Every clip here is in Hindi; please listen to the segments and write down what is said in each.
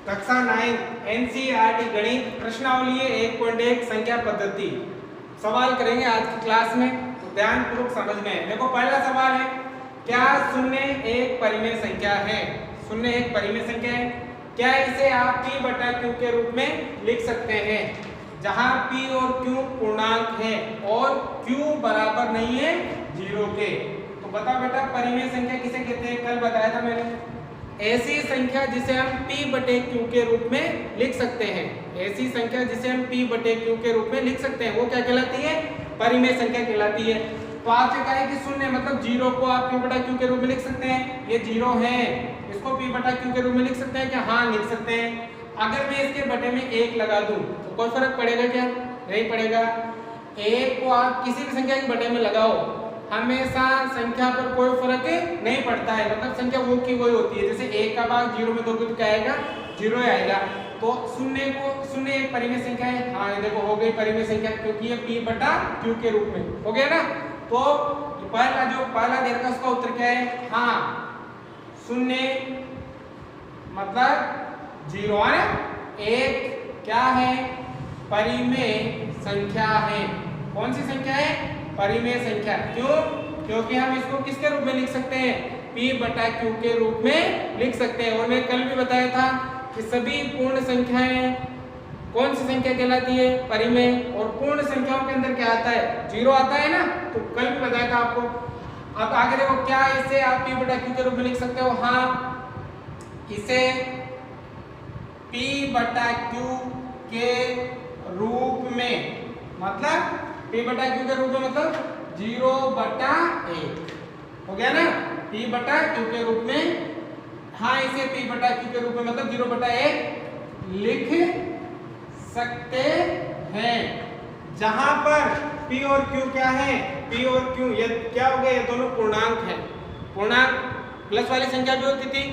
कक्षा 9 एनसीईआरटी गणित प्रश्नावली 1.1 संख्या पद्धति सवाल करेंगे आज की क्लास में, तो ध्यान पूर्वक समझना है। देखो पहला सवाल है, क्या शून्य एक परिमेय संख्या है? शून्य एक परिमेय संख्या है, क्या इसे आप p बटा q के रूप में लिख सकते हैं, जहां p और q पूर्णांक है और q बराबर नहीं है 0 के। तो बता बेटा परिमेय संख्या किसे कहते हैं? कल बताया था मैंने। ऐसी संख्या जिसे हम p बटे q के रूप में लिख सकते हैं, ऐसी संख्या जिसे हम p बटे q के रूप में लिख सकते हैं, वो क्या कहलाती है? परिमेय संख्या कहलाती है। तो आपसे कहा है कि शून्य मतलब 0 को आप p बटा q के रूप में लिख सकते हैं, ये 0 है, इसको p बटा q के रूप में लिख सकते हैं क्या? हाँ लिख सकते हैं। अगर मैं इसके बटे में 1 लगा दूं तो कोई फर्क पड़ेगा क्या? नहीं पड़ेगा। 1 को आप किसी भी संख्या के बटे में लगाओ, हमेशा संख्या पर कोई फर्क नहीं पड़ता है, मतलब संख्या वो की वही होती है। जैसे 1 का भाग 0 में दोगे तो क्या आएगा? 0 ही आएगा। तो शून्य एक परिमेय संख्या है। हाँ ये देखो हो गई परिमेय संख्या, क्योंकि ये p बटा q के रूप में हो गया ना। तो पहला दे रखा उसका उत्तर क्या है? हाँ शून्य मतलब 0 है। एक क्या है? परिमेय संख्या है। कौन सी संख्या है? परिमेय संख्या। क्यों? क्योंकि हम इसको किसके रूप में लिख सकते हैं? p बटा q के रूप में लिख सकते हैं। और मैं कल भी बताया था कि सभी पूर्ण संख्याएं कौन सी संख्या कहलाती है? परिमेय। और पूर्ण संख्याओं के अंदर क्या आता है? 0 आता है ना। तो कल भी बताया था आपको। अब आगे देखो, क्या इसे आप p बटा q के रूप में लिख सकते हो? हाँ इसे p बटा q के रूप में, मतलब p बटा q के रूप में मतलब 0 बटा 1 हो गया ना। p बटा q के रूप में, हाँ इसे p बटा q के रूप में मतलब 0 बटा 1 लिख सकते हैं, जहां पर p और q क्या है? p और q ये क्या हो गया? ये दोनों पूर्णांक है। पूर्णांक प्लस वाली संख्या भी होती थी,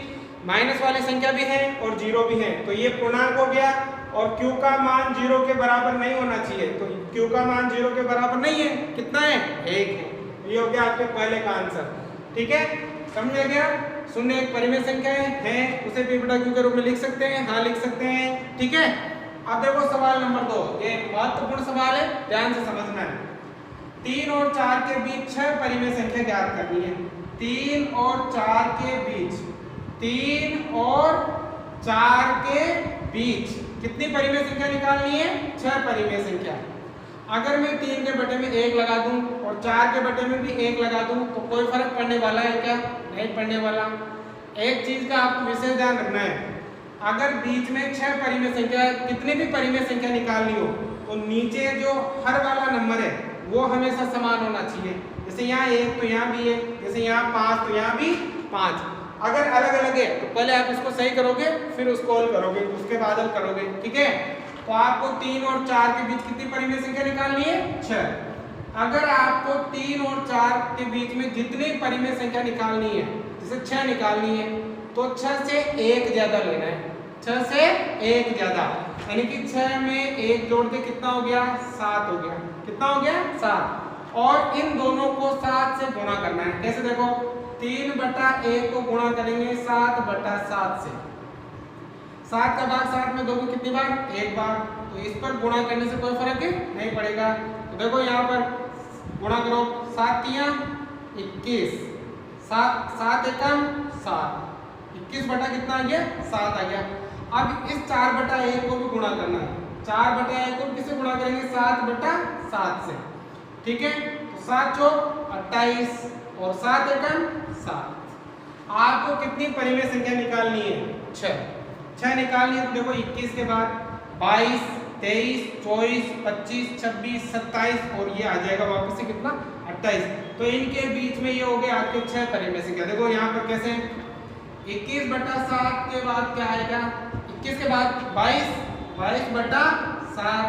माइनस वाली संख्या भी है और 0 भी है। तो ये पूर्णांक हो गया और q का मान 0 के बराबर नहीं होना चाहिए। तो q का मान 0 के बराबर नहीं है, कितना है? 1 है। ये हो गया आपके पहले का आंसर। ठीक है, समझ में गया? शून्य एक परिमेय संख्या है, उसे p बटा q के रूप में लिख सकते हैं। हाँ लिख सकते हैं। ठीक है, अब देखो सवाल नंबर 2, ये महत्वपूर्ण सवाल है, ध्यान से समझना है। 3 और 4 के बीच 6 परिमेय संख्या ज्ञात करनी है। 3 और 4 के बीच, 3 और 4 के बीच कितनी परिमेय संख्या निकालनी है? 6 परिमेय संख्या। अगर मैं 3 के बटे में 1 लगा दूं और 4 के बटे में भी 1 लगा दूं तो कोई फर्क पड़ने वाला है क्या? नहीं पड़ने वाला। एक चीज का आपको विशेष ध्यान रखना है, अगर बीच में 6 परिमेय संख्या, कितनी भी परिमेय संख्या निकालनी हो तो नीचे जो हर वाला नंबर है वो हमेशा समान होना चाहिए। जैसे यहाँ 1 तो यहाँ भी 1, जैसे यहाँ 5 तो यहाँ भी 5। अगर अलग अलग है तो पहले आप इसको सही करोगे, फिर उसको हल करोगे, उसके बाद हल करोगे। ठीक है, तो आपको 3 और 4 के बीच कितनी परिमेय संख्या निकालनी है? 6। अगर आपको 3 और 4 के बीच में जितनी परिमेय संख्या निकालनी है, जैसे 6 निकालनी है, तो 6 से 1 ज्यादा लेना है। 6 से 1 ज्यादा, यानी कि 6 में 1 जोड़ के कितना हो गया? 7 हो गया। कितना हो गया? 7। और इन दोनों को 7 से गुणा करना है। कैसे? देखो 3 बटा 1 को गुणा करेंगे 7 बटा 7 से। 7 का भाग 7 में दोगे कितनी बार? 1 बार। तो इस पर गुणा करने से कोई फर्क नहीं पड़ेगा। तो देखो यहाँ पर गुणा करो, 7 तिया 21, 7 एकम 7, 21 बटा कितना आ गया? 7 आ गया। अब इस 4 बटा 1 को भी गुणा करना है। 4 बटा 1 को किससे गुणा करेंगे? 7 बटा 7 से। ठीक है, तो 7 चौक 28 और 7 एकम 7। आपको कितनी परिमेय संख्या निकालनी है? 6 निकालनी है। तो देखो 21 के बाद 22, 23, 24, 25, 26, 27 और ये आ जाएगा वापस से कितना? 28। तो इनके बीच में ये हो गए आपके 6 परिमेय संख्या। देखो यहाँ पर कैसे 21 बटा 7 के बाद क्या आएगा? 21 के बाद 22, 22 बटा 7,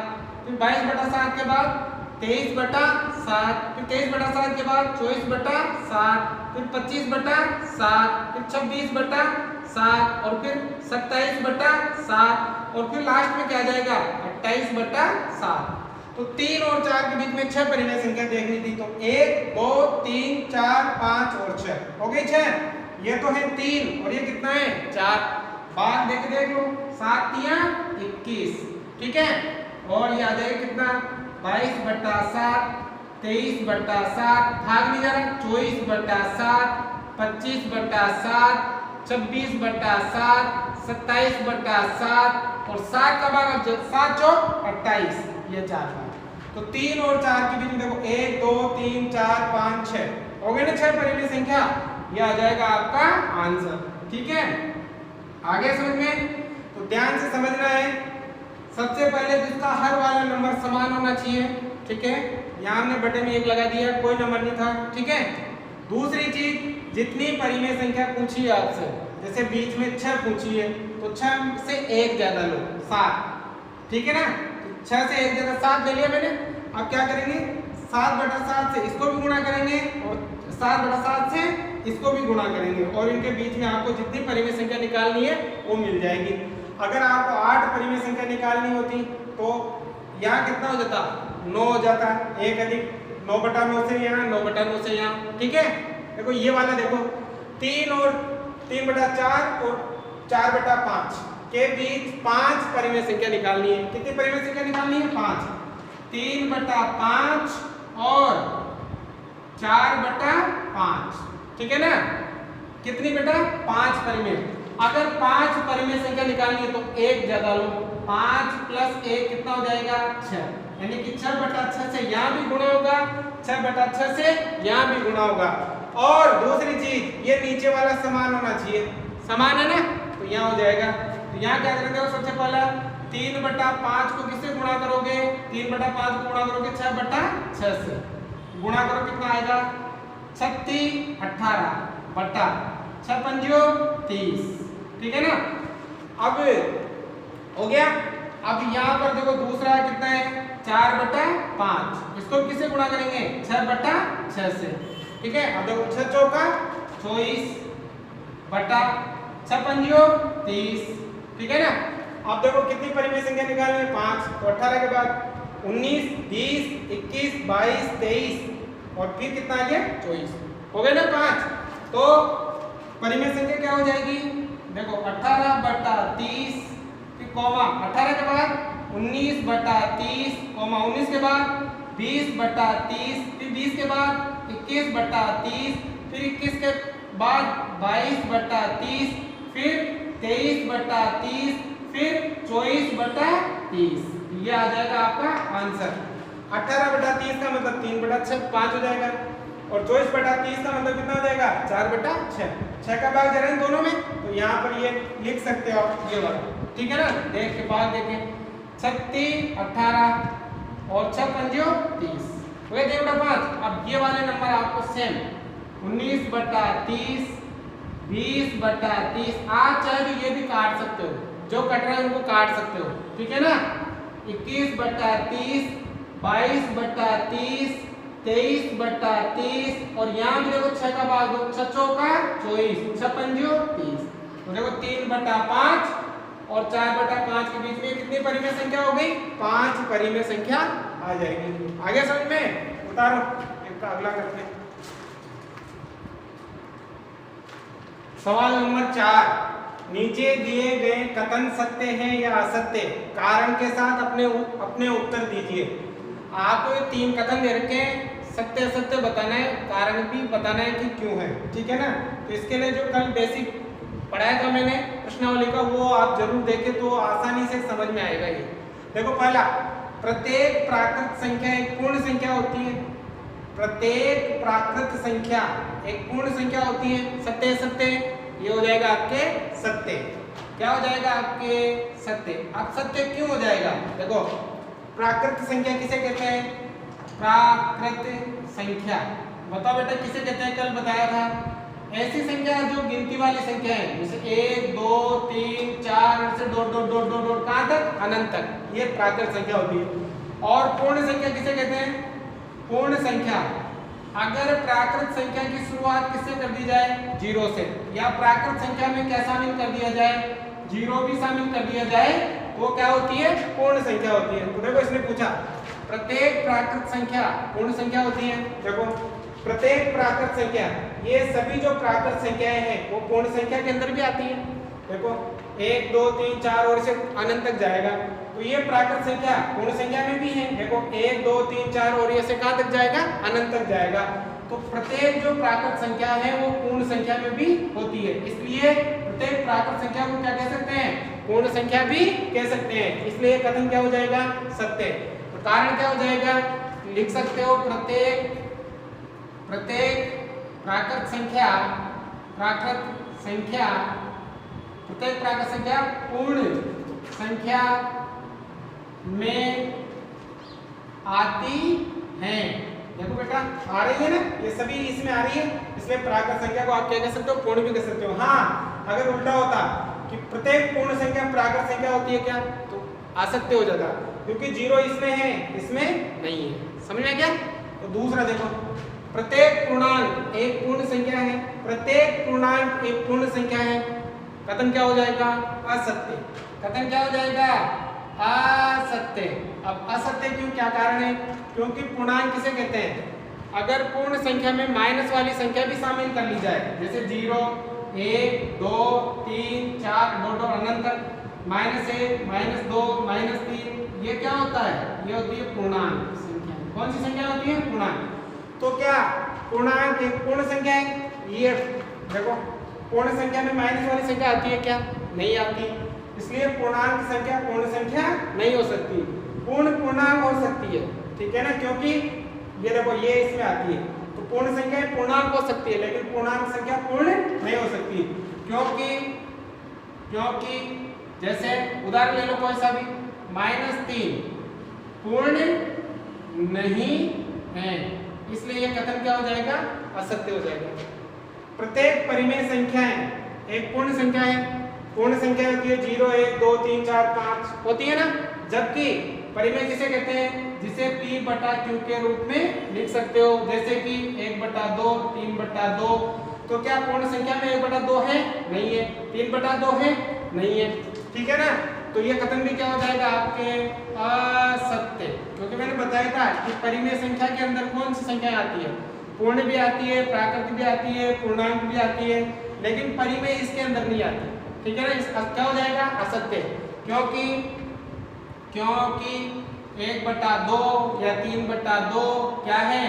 फिर 22 बटा 7 के बाद 23 बटा 7, फिर 23 बटा 7 के बाद 24 बटा 7, फिर 25 बटा 7, फिर 26 बटा 7 और फिर 27 बटा 7 और फिर लास्ट में क्या आ जाएगा? 28 बटा 7। तो 3 और 4 के बीच में 6 परिमेय संख्या देखनी थी। तो 1, 2, 3, 4, 5 और 6 हो गई 6। ये तो है 3 और ये कितना है? 4। भाग देख लो, 7 तिया 21, ठीक है। और ये आ जाएगा कितना 22/7, 23/7, भाग नहीं जा रहा, 24/7, 25/7, 26/7, 27/7 और 7 का भाग 7 चौक 28, ये 4 भाग। तो 3 और 4 के बीच में देखो 1 2 3 4 5 6 हो गए ना 6 परिमेय संख्या, ये आ जाएगा आपका आंसर, ठीक है। आगे समझ में, तो ध्यान से समझना है। सबसे पहले तो इसका हर वाला नंबर समान होना चाहिए, ठीक है। यहाँ हमने बटे में 1 लगा दिया, कोई नंबर नहीं था, ठीक है। दूसरी चीज, जितनी परिमेय संख्या पूछी है आपसे, जैसे बीच में 6 पूछी है तो 6 से 1 ज्यादा लो, 7, ठीक है ना। तो 6 से 1 ज्यादा 7 ले लिया मैंने। अब क्या करेंगे, 7/7 से इसको भी गुणा करेंगे और 7/7 से इसको भी गुणा करेंगे और इनके बीच में आपको जितनी परिमेय संख्या निकालनी है वो मिल जाएगी। अगर आपको 8 परिमेय संख्या निकालनी होती तो यहाँ कितना हो जाता, 9 हो जाता, 1 अधिक 9/9 से यहाँ, 9/9 से यहाँ, ठीक है। देखो ये वाला देखो 3 और 3/4 और 4/5 के बीच 5 परिमेय संख्या निकालनी है। कितनी परिमेय संख्या निकालनी है, 5। 3/5 और 4/5, ठीक है ना। कितनी बेटा, 5 परिमेय। अगर 5 परिमेय संख्या निकालनी है तो 1 ज्यादा लो, 5 + 1 कितना हो जाएगा, 6, यानी कि 6/6 से यहाँ भी गुणा होगा, 6/6 से यहाँ भी गुणा होगा। और दूसरी चीज, ये नीचे वाला समान होना चाहिए, समान है ना, तो यहाँ हो जाएगा। तो यहाँ क्या करेंगे, सबसे पहला 3/5 को किससे गुणा करोगे, 3/5 को गुणा करोगे 6/6 से, गुणा करो कितना आएगा, 36 18 बटा 6 पंजो 30, ठीक है ना। अब हो गया। अब यहाँ पर देखो दूसरा कितना है, 4/5, इसको किससे गुणा करेंगे, 6/6 से, ठीक है। अब देखो 6 चौका 24 बटा 6 पंजो 30, ठीक है ना। अब देखो कितनी परिमेय संख्या निकालनी है, 5, तो 18 के बाद 19 20 21 22 23 और फिर कितना आ गया, 24, हो गया ना 5। तो परिमेय संख्या क्या हो जाएगी, देखो 18/30 फिर कॉमा 18 के बाद 19/30 कॉमा 19 के बाद 20/30 फिर 20 के बाद 21/30 फिर 21 के बाद 22/30 फिर 23/30 फिर 24/30, ये आ जाएगा आपका आंसर। 18/30 का मतलब 3/6 5 हो जाएगा और 24/30 का मतलब कितना हो जाएगा, 4/6, 6 का भाग जा रहा है दोनों में, तो यहाँ पर ये लिख सकते हो आप ये वाला, ठीक है ना। देख के बाद देखें 36 18 और 6 पंजो 30 हो गया 3/5। अब ये वाले नंबर आपको सेम 19/30 20/30 आप चाहे तो ये भी काट सकते हो, जो कट रहा है उनको काट सकते हो, ठीक है ना। 21/30 22/30 23/30 और यहाँ भी देखो 6 का भाग दो, 6 चौका 24 6 पंजो 30, तो देखो 3/5 और 4/5 के बीच में कितनी परिमेय संख्या हो गई, 5 परिमेय संख्या आ जाएगी। आगे समझ में, उतारो इसका अगला करते हैं। सवाल नंबर 4, नीचे दिए गए कथन सत्य हैं या असत्य, कारण के साथ अपने उत्तर दीजिए। आपको 3 कथन दे रखे हैं, सत्य असत्य बताना है, कारण भी बताना है कि क्यों है, ठीक है ना। तो इसके लिए जो कल बेसिक पढ़ाया था मैंने प्रश्नावली का, वो आप जरूर देखें तो आसानी से समझ में आएगा। ये देखो, पहला, प्रत्येक प्राकृत संख्या एक पूर्ण संख्या होती है। प्रत्येक प्राकृत संख्या एक पूर्ण संख्या होती है, सत्य सत्य, ये हो जाएगा आपके सत्य। क्या हो जाएगा आपके सत्य। अब सत्य क्यों हो जाएगा, देखो प्राकृत संख्या किसे कहते हैं, प्राकृत संख्या बताओ बेटा किसे कहते हैं, कल बताया था। ऐसी संख्या जो गिनती वाली संख्या है, जैसे 1 2 3 4 से dot dot dot dot dot कहां तक, अनंत तक, ये प्राकृत संख्या होती है। और पूर्ण संख्या किसे कहते हैं, पूर्ण संख्या अगर प्राकृत संख्या की शुरुआत किससे कर दी जाए, 0 से, या प्राकृत संख्या में क्या शामिल कर दिया जाए, 0 भी शामिल कर दिया जाए, वो क्या होती है, पूर्ण संख्या होती है। तो देखो इसने पूछा प्रत्येक प्राकृत संख्या पूर्ण संख्या होती है। देखो प्रत्येक प्राकृत संख्या, ये सभी जो प्राकृत संख्याएं हैं वो पूर्ण संख्या के अंदर भी आती है। देखो 1 2 3 4 और इसे अनंत तक जाएगा। तो ये प्राकृत संख्या पूर्ण संख्या में भी है, देखो 1 2 3 4 और ये से कहां तक जाएगा, अनंत तक जाएगा। तो प्रत्येक जो प्राकृत संख्या है वो पूर्ण संख्या में भी होती है, इसलिए प्रत्येक प्राकृत संख्या को क्या कह सकते हैं, पूर्ण संख्या भी कह सकते हैं। इसलिए कथन क्या हो जाएगा, सत्य। तो कारण क्या हो जाएगा, लिख सकते हो प्रत्येक प्राकृत संख्या प्रत्येक प्राकृत संख्या पूर्ण संख्या में आती है। देखो बेटा आ रही है ना, ये सभी इसमें आ रही है, इसलिए प्राकृत संख्या को आप क्या कह सकते हो, पूर्ण भी कह सकते हो। हाँ, अगर उल्टा होता कि प्रत्येक पूर्ण संख्या प्राकृत संख्या होती है क्या, तो असत्य हो जाता, क्योंकि 0 इसमें है, इसमें नहीं है। समझ में क्या? तो दूसरा देखो, प्रत्येक पूर्णांक एक पूर्ण संख्या है, प्रत्येक पूर्णांक एक पूर्ण संख्या है, कथन क्या हो जाएगा, असत्य। कथन क्या हो जाएगा, असत्य। अब असत्य क्यों, क्या कारण है, क्योंकि पूर्णांक किसे कहते हैं, अगर पूर्ण संख्या में माइनस वाली संख्या भी शामिल कर ली जाए, जैसे 0 1 2 3 4 डॉट अनंत तक, -1 -2 -3, ये क्या होता है, ये होती है पूर्णांक संख्या। कौन सी संख्या होती है, पूर्णांक। तो क्या पूर्णांक एक पूर्ण संख्या है, ये देखो पूर्ण संख्या में माइनस वाली संख्या आती है क्या, नहीं आती, इसलिए पूर्णांक संख्या पूर्ण संख्या नहीं हो सकती, पूर्ण पूर्णांक हो सकती है, ठीक है ना, क्योंकि ये देखो ये इसमें आती है। तो पूर्ण संख्या पूर्णांक हो सकती है, लेकिन पूर्णांक संख्या पूर्ण नहीं हो सकती, क्योंकि जैसे उदाहरण ले लो कोई सा भी, -3 पूर्ण नहीं है, इसलिए ये कथन क्या हो जाएगा, असत्य हो जाएगा। प्रत्येक परिमेय संख्याएं एक पूर्ण संख्या है, पूर्ण संख्या होती है 0 1 2 3 4 5 होती है ना, जबकि परिमेय किसे कहते हैं, जिसे p/q के रूप में लिख सकते हो, जैसे कि 1/2 3/2। तो क्या पूर्ण संख्या में 1/2 है, नहीं है, 3/2 है, नहीं है, ठीक है ना। तो ये कथन भी क्या हो जाएगा आपके, असत्य, क्योंकि मैंने बताया था कि परिमेय संख्या के अंदर कौन सी संख्या आती है, पूर्ण भी आती है, प्राकृत भी आती है, पूर्णांक भी आती है, लेकिन परिमेय इसके अंदर नहीं आती, ठीक है ना। इस क्या हो जाएगा, असत्य, क्योंकि 1/2 या 3/2 क्या है,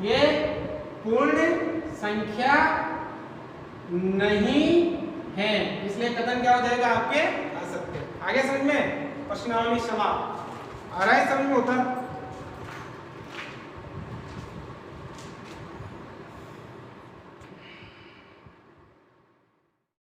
ये पूर्ण संख्या नहीं है, इसलिए कथन क्या हो जाएगा आपके, असत्य। आगे समझ में, प्रश्नावली समाप्त। आ रहा है समझ में उत्तर।